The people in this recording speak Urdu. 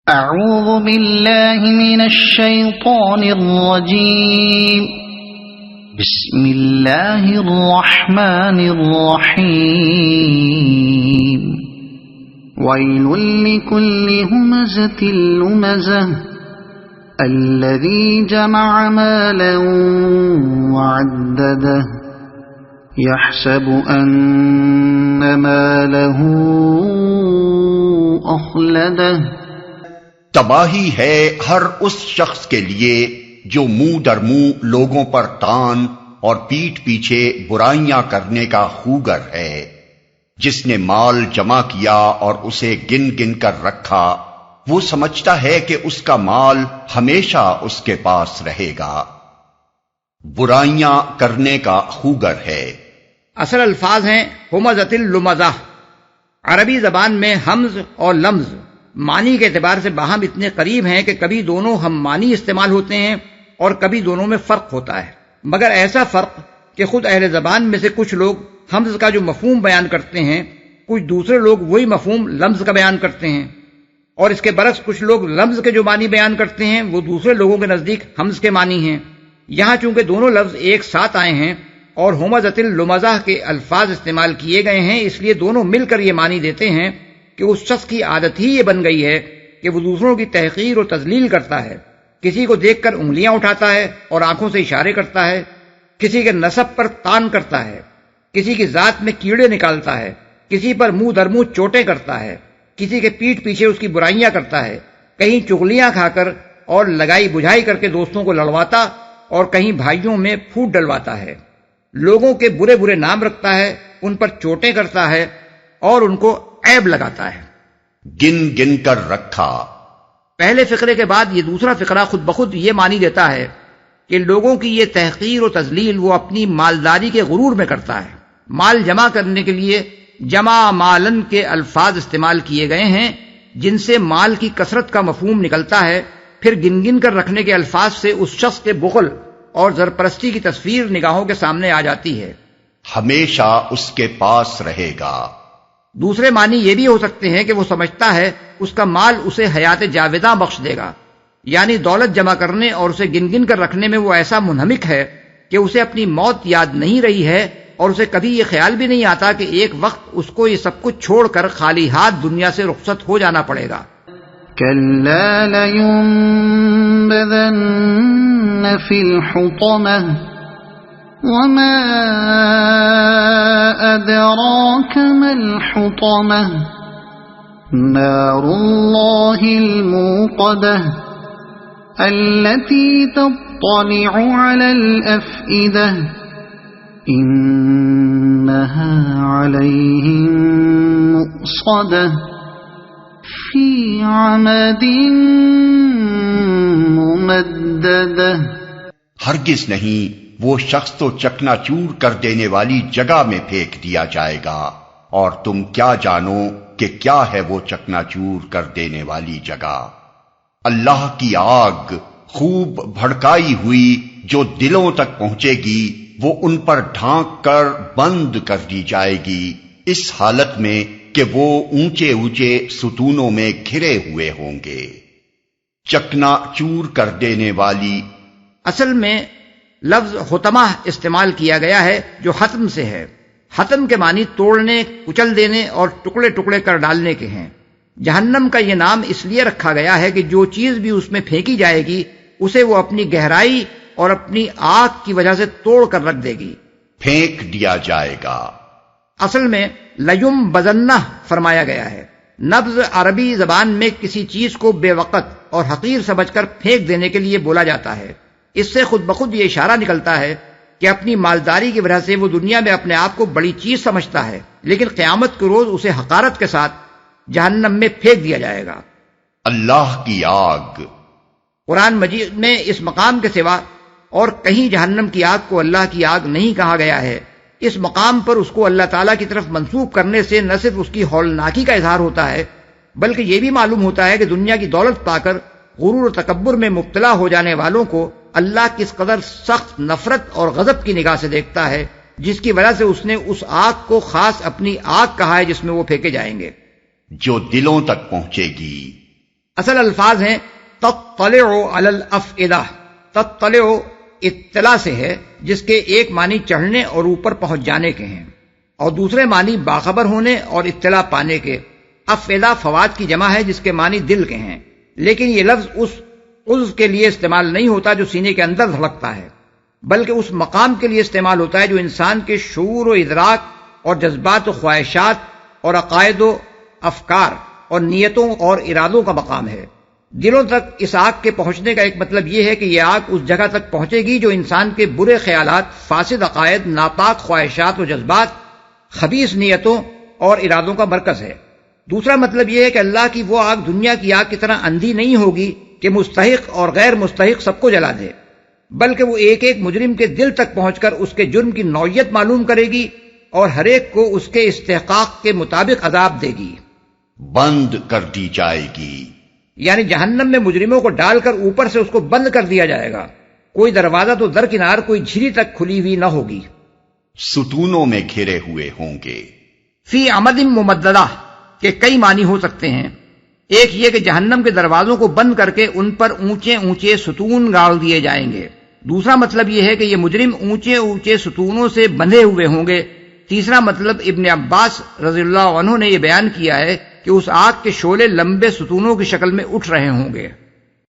اعوذ باللہ من الشیطان الرجیم بسم اللہ الرحمن الرحیم ویل لکل ہمزۃ لمزہ الذی جمع مالا وعددہ یحسب ان مالہ اخلدہ۔ تباہی ہے ہر اس شخص کے لیے جو منہ در منہ لوگوں پر تان اور پیٹھ پیچھے برائیاں کرنے کا خوگر ہے، جس نے مال جمع کیا اور اسے گن گن کر رکھا، وہ سمجھتا ہے کہ اس کا مال ہمیشہ اس کے پاس رہے گا، برائیاں کرنے کا خوگر ہے۔ اصل الفاظ ہیں ہمزۃ اللمزہ۔ عربی زبان میں حمز اور لمز معنی کے اعتبار سے باہم اتنے قریب ہیں کہ کبھی دونوں ہم معنی استعمال ہوتے ہیں اور کبھی دونوں میں فرق ہوتا ہے، مگر ایسا فرق کہ خود اہل زبان میں سے کچھ لوگ حمز کا جو مفہوم بیان کرتے ہیں، کچھ دوسرے لوگ وہی مفہوم لمز کا بیان کرتے ہیں، اور اس کے برعکس کچھ لوگ لمز کے جو معنی بیان کرتے ہیں وہ دوسرے لوگوں کے نزدیک حمز کے معنی ہیں۔ یہاں چونکہ دونوں لفظ ایک ساتھ آئے ہیں اور ہمزۃ اللمزہ کے الفاظ استعمال کیے گئے ہیں، اس لیے دونوں مل کر یہ معنی دیتے ہیں کہ اس شخص کی عادت ہی یہ بن گئی ہے کہ وہ دوسروں کی تحقیر اور تذلیل کرتا ہے، کسی کو دیکھ کر انگلیاں اٹھاتا ہے اور آنکھوں سے اشارے کرتا ہے، کسی کے نسب پر تان کرتا ہے، کسی کی ذات میں کیڑے نکالتا ہے، کسی پر منہ در منہ چوٹیں کرتا ہے، کسی کے پیٹھ پیچھے اس کی برائیاں کرتا ہے، کہیں چغلیاں کھا کر اور لگائی بجھائی کر کے دوستوں کو لڑواتا اور کہیں بھائیوں میں پھوٹ ڈلواتا ہے، لوگوں کے برے برے نام رکھتا ہے، ان پر چوٹیں کرتا ہے اور ان کو عیب لگاتا ہے۔ گن گن کر رکھا۔ پہلے فقرے کے بعد یہ دوسرا فقرہ خود بخود یہ معنی دیتا ہے کہ لوگوں کی یہ تحقیر و تذلیل وہ اپنی مالداری کے غرور میں کرتا ہے۔ مال جمع کرنے کے لیے جمع مالن کے الفاظ استعمال کیے گئے ہیں جن سے مال کی کثرت کا مفہوم نکلتا ہے، پھر گن گن کر رکھنے کے الفاظ سے اس شخص کے بخل اور زرپرستی کی تصویر نگاہوں کے سامنے آ جاتی ہے۔ ہمیشہ اس کے پاس رہے گا۔ دوسرے معنی یہ بھی ہو سکتے ہیں کہ وہ سمجھتا ہے اس کا مال اسے حیات جاوداں بخش دے گا، یعنی دولت جمع کرنے اور اسے گن گن کر رکھنے میں وہ ایسا منہمک ہے کہ اسے اپنی موت یاد نہیں رہی ہے اور اسے کبھی یہ خیال بھی نہیں آتا کہ ایک وقت اس کو یہ سب کچھ چھوڑ کر خالی ہاتھ دنیا سے رخصت ہو جانا پڑے گا۔ كلا لينبذن في الحطمة وما أدراك ما الحطمة نار الله الموقدة التي تطلع على الأفئدة إنها عليهم مؤصدة في عمد ممددة۔ ہرگز نہیں، وہ شخص تو چکنا چور کر دینے والی جگہ میں پھینک دیا جائے گا، اور تم کیا جانو کہ کیا ہے وہ چکنا چور کر دینے والی جگہ۔ اللہ کی آگ خوب بھڑکائی ہوئی جو دلوں تک پہنچے گی، وہ ان پر ڈھانک کر بند کر دی جائے گی، اس حالت میں کہ وہ اونچے اونچے ستونوں میں گھرے ہوئے ہوں گے۔ چکنا چور کر دینے والی۔ اصل میں لفظ حطمہ استعمال کیا گیا ہے جو حتم سے ہے۔ حتم کے معنی توڑنے، کچل دینے اور ٹکڑے ٹکڑے کر ڈالنے کے ہیں۔ جہنم کا یہ نام اس لیے رکھا گیا ہے کہ جو چیز بھی اس میں پھینکی جائے گی اسے وہ اپنی گہرائی اور اپنی آگ کی وجہ سے توڑ کر رکھ دے گی، پھینک دیا جائے گا۔ اصل میں لیم بزنہ فرمایا گیا ہے۔ نبض عربی زبان میں کسی چیز کو بے وقت اور حقیر سمجھ کر پھینک دینے کے لیے بولا جاتا ہے۔ اس سے خود بخود یہ اشارہ نکلتا ہے کہ اپنی مالداری کی وجہ سے وہ دنیا میں اپنے آپ کو بڑی چیز سمجھتا ہے، لیکن قیامت کے روز اسے حقارت کے ساتھ جہنم میں پھینک دیا جائے گا۔ اللہ کی آگ۔ قرآن مجید میں اس مقام کے سوا اور کہیں جہنم کی آگ کو اللہ کی آگ نہیں کہا گیا ہے۔ اس مقام پر اس کو اللہ تعالیٰ کی طرف منسوب کرنے سے نہ صرف اس کی ہولناکی کا اظہار ہوتا ہے بلکہ یہ بھی معلوم ہوتا ہے کہ دنیا کی دولت پا کر غرور و تکبر میں مبتلا ہو جانے والوں کو اللہ کس قدر سخت نفرت اور غضب کی نگاہ سے دیکھتا ہے، جس کی وجہ سے اس نے اس آگ کو خاص اپنی آگ کہا ہے جس میں وہ پھینکے جائیں گے، جو دلوں تک پہنچے گی۔ اصل الفاظ ہیں تطلع علی الافئدہ. تطلع اطلاع سے ہے جس کے ایک معنی چڑھنے اور اوپر پہنچ جانے کے ہیں اور دوسرے معنی باخبر ہونے اور اطلاع پانے کے. افئدہ فواد کی جمع ہے جس کے معنی دل کے ہیں، لیکن یہ لفظ اس عضو کے لیے استعمال نہیں ہوتا جو سینے کے اندر دھڑکتا ہے، بلکہ اس مقام کے لیے استعمال ہوتا ہے جو انسان کے شعور و ادراک اور جذبات و خواہشات اور عقائد و افکار اور نیتوں اور ارادوں کا مقام ہے. دلوں تک اس آگ کے پہنچنے کا ایک مطلب یہ ہے کہ یہ آگ اس جگہ تک پہنچے گی جو انسان کے برے خیالات، فاسد عقائد، ناپاک خواہشات و جذبات، خبیث نیتوں اور ارادوں کا مرکز ہے. دوسرا مطلب یہ ہے کہ اللہ کی وہ آگ دنیا کی آگ کی طرح اندھی نہیں ہوگی کہ مستحق اور غیر مستحق سب کو جلا دے، بلکہ وہ ایک ایک مجرم کے دل تک پہنچ کر اس کے جرم کی نوعیت معلوم کرے گی اور ہر ایک کو اس کے استحقاق کے مطابق عذاب دے گی. بند کر دی جائے گی، یعنی جہنم میں مجرموں کو ڈال کر اوپر سے اس کو بند کر دیا جائے گا. کوئی دروازہ تو درکنار کوئی جھلی تک کھلی ہوئی نہ ہوگی. ستونوں میں گھرے ہوئے ہوں گے. فی عمد ممددہ کے کئی معنی ہو سکتے ہیں. ایک یہ کہ جہنم کے دروازوں کو بند کر کے ان پر اونچے اونچے ستون گاڑ دیے جائیں گے. دوسرا مطلب یہ ہے کہ یہ مجرم اونچے اونچے ستونوں سے بندھے ہوئے ہوں گے. تیسرا مطلب ابن عباس رضی اللہ عنہ نے یہ بیان کیا ہے کہ اس آگ کے شعلے لمبے ستونوں کی شکل میں اٹھ رہے ہوں گے.